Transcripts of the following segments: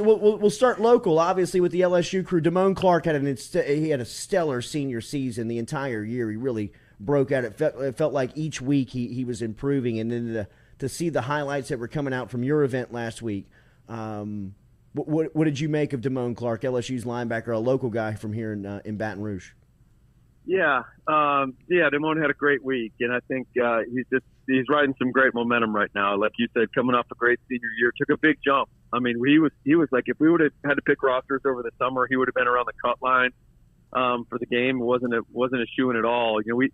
We'll start local, obviously, with the LSU crew. Damon Clark had he had a stellar senior season the entire year. He really broke out. It felt like each week he was improving, and then to see the highlights that were coming out from your event last week. What did you make of Damon Clark, LSU's linebacker, a local guy from here in Baton Rouge? Yeah, Damon had a great week, and I think he's riding some great momentum right now. Like you said, coming off a great senior year, took a big jump. I mean, he was like, if we would have had to pick rosters over the summer, he would have been around the cut line for the game. It wasn't a shoo-in at all. You know, we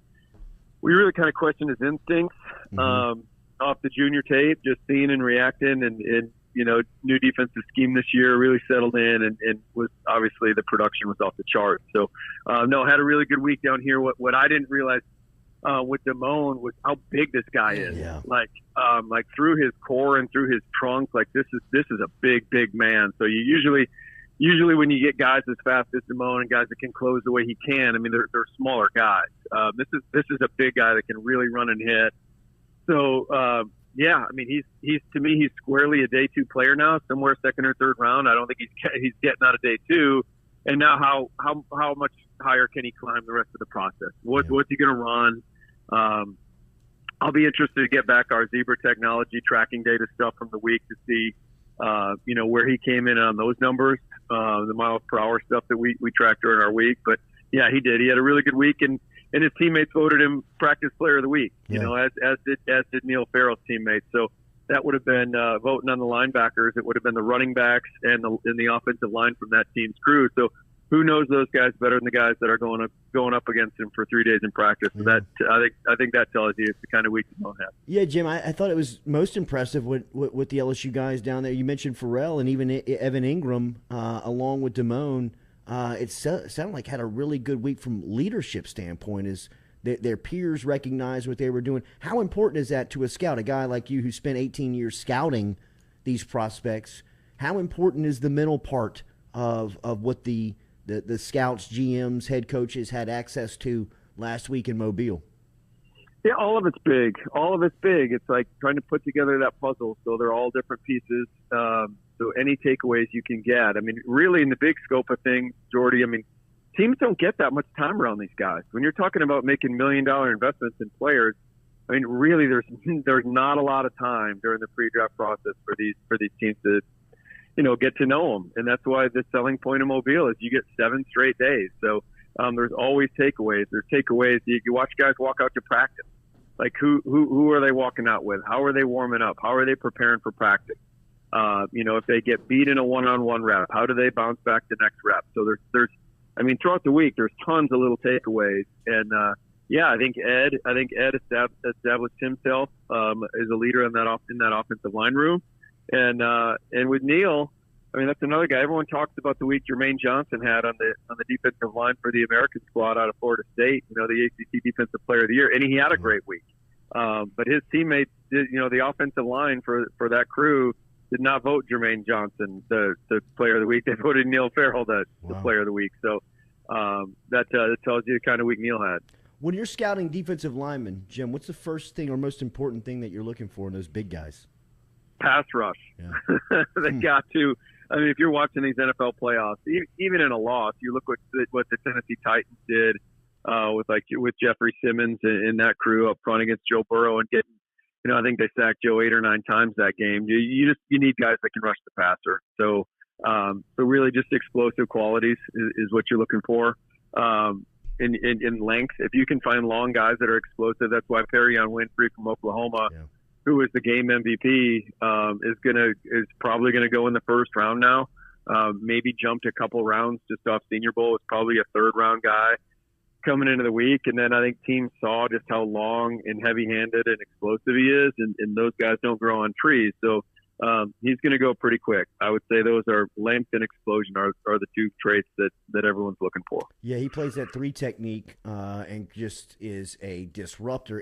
really kind of questioned his instincts off the junior tape, just seeing and reacting, and you know, new defensive scheme this year, really settled in, and was obviously the production was off the charts. So, no, had a really good week down here. What I didn't realize with Damon was how big this guy is. Yeah. Like through his core and through his trunk, like this is a big man. So you usually when you get guys as fast as Damon and guys that can close the way he can, I mean, they're smaller guys. This is a big guy that can really run and hit. So, yeah, I mean, he's to me, he's squarely a day 2 player now, somewhere second or third round. I don't think he's getting out of day 2. And now how much higher can he climb the rest of the process? What's he going to run? I'll be interested to get back our Zebra technology tracking data stuff from the week to see, you know, where he came in on those numbers, the miles per hour stuff that we tracked during our week. But yeah, he did. He had a really good week, and his teammates voted him practice player of the week, you know, as did Neil Farrell's teammates. So that would have been voting on the linebackers. It would have been the running backs and the offensive line from that team's crew. So who knows those guys better than the guys that are going up against him for 3 days in practice? So that I think that tells you it's the kind of week you don't have. Yeah, Jim, I thought it was most impressive with the LSU guys down there. You mentioned Farrell and even Evan Ingram along with Damon. It sounded like had a really good week from leadership standpoint. Is their peers recognized what they were doing? How important is that to a scout, a guy like you who spent 18 years scouting these prospects? How important is the mental part of what the scouts, GMs, head coaches had access to last week in Mobile? Yeah, all of it's big. All of it's big. It's like trying to put together that puzzle so they're all different pieces. So any takeaways you can get. I mean, really in the big scope of things, Jordy, I mean, teams don't get that much time around these guys. When you're talking about making $1 million investments in players, I mean, really there's not a lot of time during the pre-draft process for these teams to, you know, get to know them. And that's why the selling point of Mobile is you get 7 straight days. So there's always takeaways. There's takeaways. You watch guys walk out to practice. Like who are they walking out with? How are they warming up? How are they preparing for practice? You know, if they get beat in a one-on-one rep, how do they bounce back the next rep? So there's, I mean, throughout the week, there's tons of little takeaways. And, yeah, I think Ed established himself as a leader in that offensive line room. And with Neil, I mean, that's another guy. Everyone talks about the week Jermaine Johnson had on the defensive line for the American squad out of Florida State, you know, the ACC Defensive Player of the Year, and he had a great week. But his teammates did, you know, the offensive line for that crew did not vote Jermaine Johnson the Player of the Week. They voted Neil Farrell the Player of the Week. So that tells you the kind of week Neil had. When you're scouting defensive linemen, Jim, what's the first thing or most important thing that you're looking for in those big guys? Pass rush. Yeah. They got to. I mean, if you're watching these NFL playoffs, even in a loss, you look what the Tennessee Titans did with Jeffrey Simmons and that crew up front against Joe Burrow and getting, you know, I think they sacked Joe 8 or 9 times that game. You need guys that can rush the passer. So really just explosive qualities is what you're looking for. In length, if you can find long guys that are explosive, that's why Perrion Winfrey from Oklahoma, who is the game MVP, is probably gonna go in the first round now. Maybe jumped a couple rounds just off Senior Bowl. It's probably a third round guy coming into the week. And then I think teams saw just how long and heavy-handed and explosive he is, and those guys don't grow on trees. So he's going to go pretty quick. I would say those are length and explosion are the 2 traits that everyone's looking for. Yeah, he plays that 3 technique and just is a disruptor.